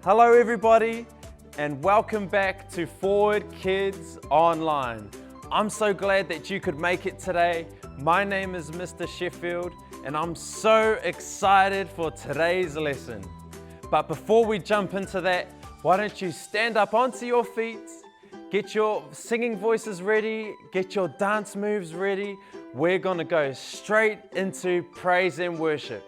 Hello everybody and welcome back to Forward Kids Online. I'm so glad that you could make it today. My name is Mr. Sheffield and I'm so excited for today's lesson. But before we jump into that, why don't you stand up onto your feet, get your singing voices ready, get your dance moves ready. We're gonna go straight into praise and worship.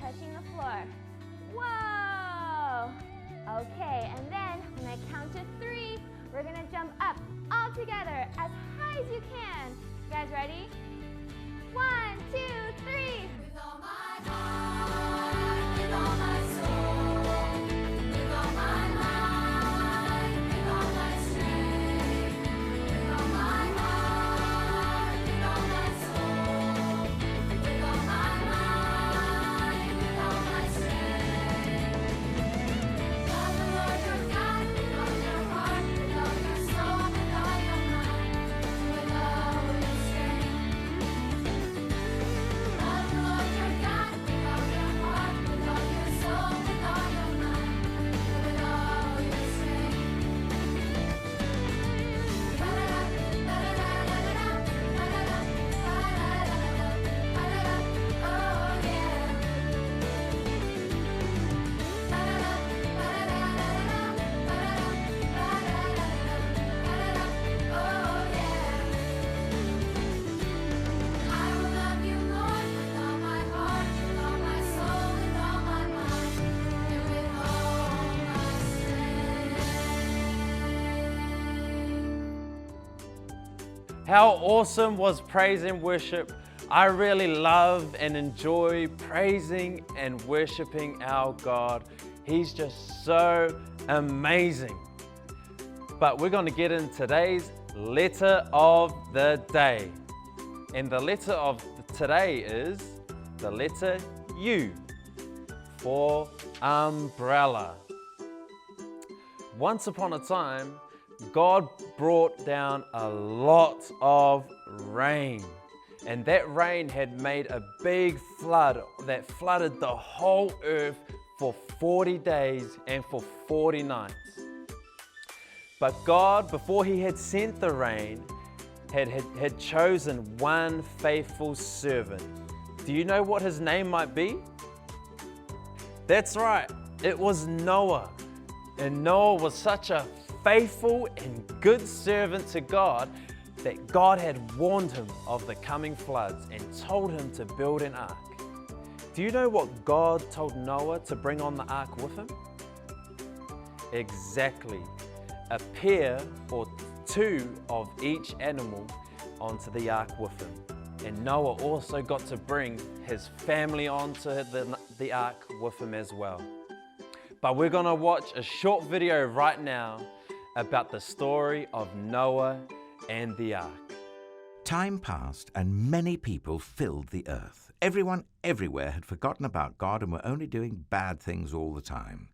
Touching the floor. Whoa! Okay, and then when I count to 3, we're gonna jump up all together as high as you can. You guys ready? 1, 2, 3. With all my heart, with all my soul, with all my mind, with all my strength, with all my heart, with all my soul, with all my mind, with all my strength. Love the Lord your God with all your heart, with all your soul, with all your mind. How awesome was praise and worship? I really love and enjoy praising and worshiping our God. He's just so amazing. But we're going to get in today's letter of the day. And the letter of today is the letter U for umbrella. Once upon a time, God brought down a lot of rain. And that rain had made a big flood that flooded the whole earth for 40 days and for 40 nights. But God, before He had sent the rain, had chosen one faithful servant. Do you know what his name might be? That's right, it was Noah. And Noah was such a faithful and good servant to God that God had warned him of the coming floods and told him to build an ark. Do you know what God told Noah to bring on the ark with him? Exactly, a pair or two of each animal onto the ark with him. And Noah also got to bring his family onto the ark with him as well. But we're going to watch a short video right now about the story of Noah and the ark. Time passed and many people filled the earth. Everyone everywhere had forgotten about God and were only doing bad things all the time.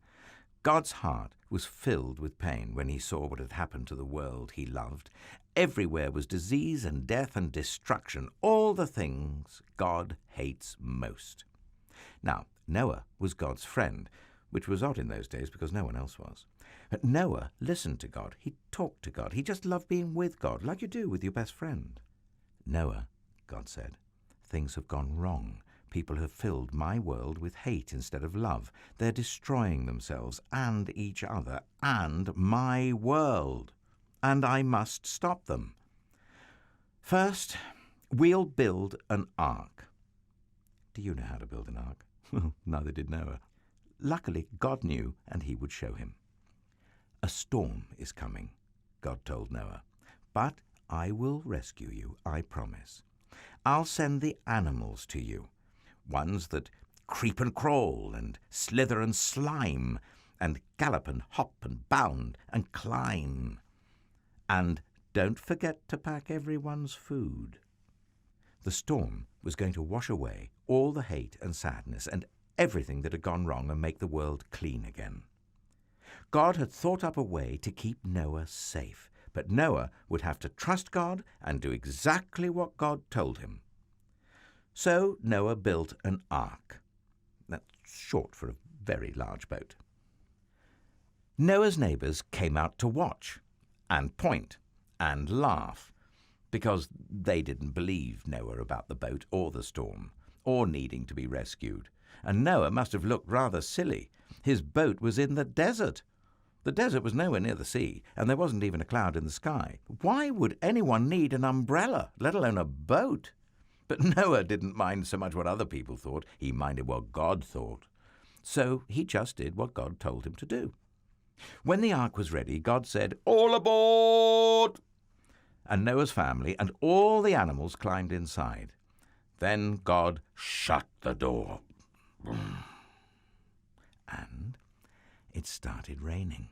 God's heart was filled with pain when He saw what had happened to the world He loved. Everywhere was disease and death and destruction, all the things God hates most. Now, Noah was God's friend, which was odd in those days because no one else was. But Noah listened to God. He talked to God. He just loved being with God, like you do with your best friend. Noah, God said, things have gone wrong. People have filled my world with hate instead of love. They're destroying themselves and each other and my world. And I must stop them. First, we'll build an ark. Do you know how to build an ark? Well, neither did Noah. Luckily, God knew, and He would show him. A storm is coming, God told Noah. But I will rescue you, I promise. I'll send the animals to you. Ones that creep and crawl and slither and slime and gallop and hop and bound and climb. And don't forget to pack everyone's food. The storm was going to wash away all the hate and sadness and everything that had gone wrong and make the world clean again. God had thought up a way to keep Noah safe, but Noah would have to trust God and do exactly what God told him. So Noah built an ark. That's short for a very large boat. Noah's neighbors came out to watch and point and laugh because they didn't believe Noah about the boat or the storm or needing to be rescued. And Noah must have looked rather silly. His boat was in the desert. The desert was nowhere near the sea, and there wasn't even a cloud in the sky. Why would anyone need an umbrella, let alone a boat? But Noah didn't mind so much what other people thought. He minded what God thought. So he just did what God told him to do. When the ark was ready, God said, "All aboard!" And Noah's family and all the animals climbed inside. Then God shut the door. And it started raining.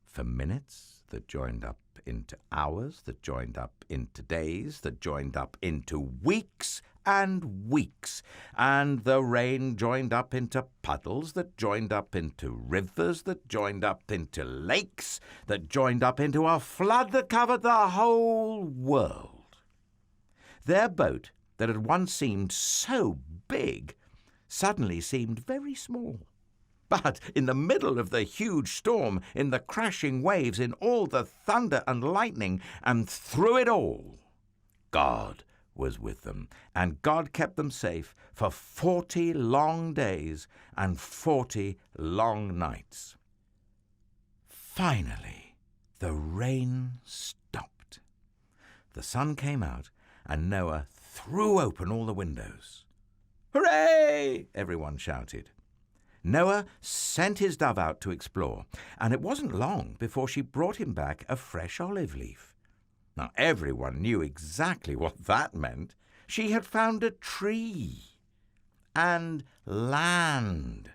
For minutes that joined up into hours, that joined up into days, that joined up into weeks and weeks. And the rain joined up into puddles, that joined up into rivers, that joined up into lakes, that joined up into a flood that covered the whole world. Their boat, that had once seemed so big, suddenly seemed very small. But in the middle of the huge storm, in the crashing waves, in all the thunder and lightning, and through it all, God was with them, and God kept them safe for 40 long days and 40 long nights. Finally, the rain stopped. The sun came out, and Noah threw open all the windows. "Hooray!" everyone shouted. Noah sent his dove out to explore, and it wasn't long before she brought him back a fresh olive leaf. Now, everyone knew exactly what that meant. She had found a tree and land.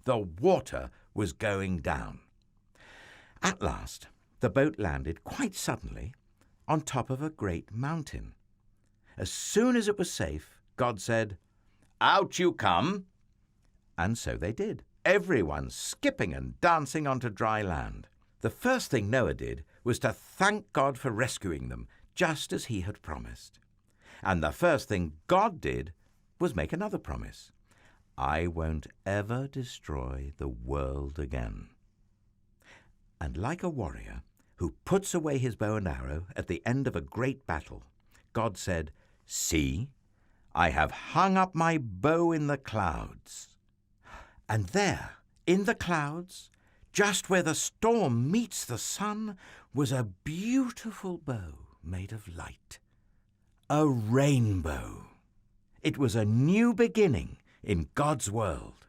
The water was going down. At last, the boat landed quite suddenly on top of a great mountain. As soon as it was safe, God said, "Out you come." And so they did, everyone skipping and dancing onto dry land. The first thing Noah did was to thank God for rescuing them, just as he had promised. And the first thing God did was make another promise. "I won't ever destroy the world again." And like a warrior who puts away his bow and arrow at the end of a great battle, God said, "See, I have hung up my bow in the clouds." And there, in the clouds, just where the storm meets the sun, was a beautiful bow made of light. A rainbow. It was a new beginning in God's world.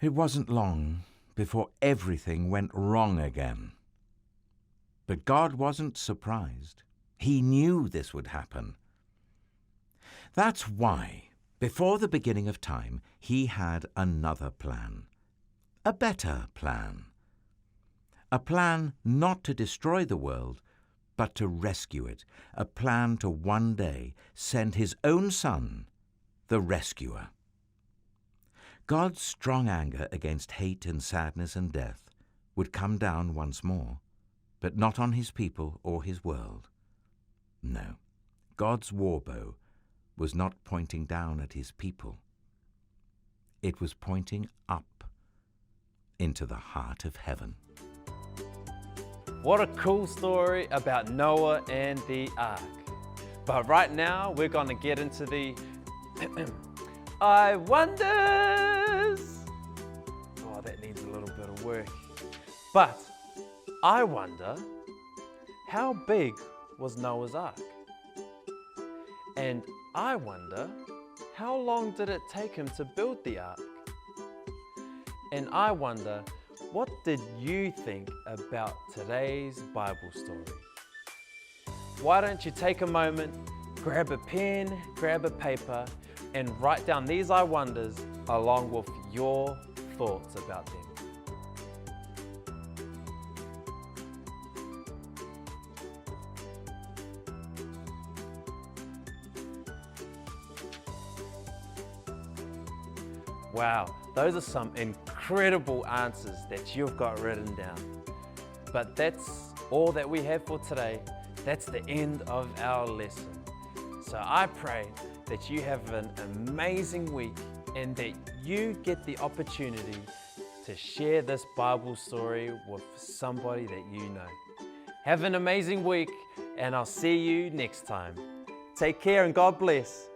It wasn't long before everything went wrong again. But God wasn't surprised. He knew this would happen. That's why, before the beginning of time, he had another plan. A better plan. A plan not to destroy the world, but to rescue it. A plan to one day send his own Son, the rescuer. God's strong anger against hate and sadness and death would come down once more, but not on his people or his world. No, God's war bow was not pointing down at his people. It was pointing up into the heart of heaven. What a cool story about Noah and the ark. But right now, we're going to get into the I wonders. Oh, that needs a little bit of work. But I wonder, how big was Noah's ark? And I wonder, how long did it take him to build the ark? And I wonder, what did you think about today's Bible story? Why don't you take a moment, grab a pen, grab a paper, and write down these I wonders along with your thoughts about them. Wow, those are some incredible answers that you've got written down. But that's all that we have for today. That's the end of our lesson. So I pray that you have an amazing week and that you get the opportunity to share this Bible story with somebody that you know. Have an amazing week, and I'll see you next time. Take care and God bless.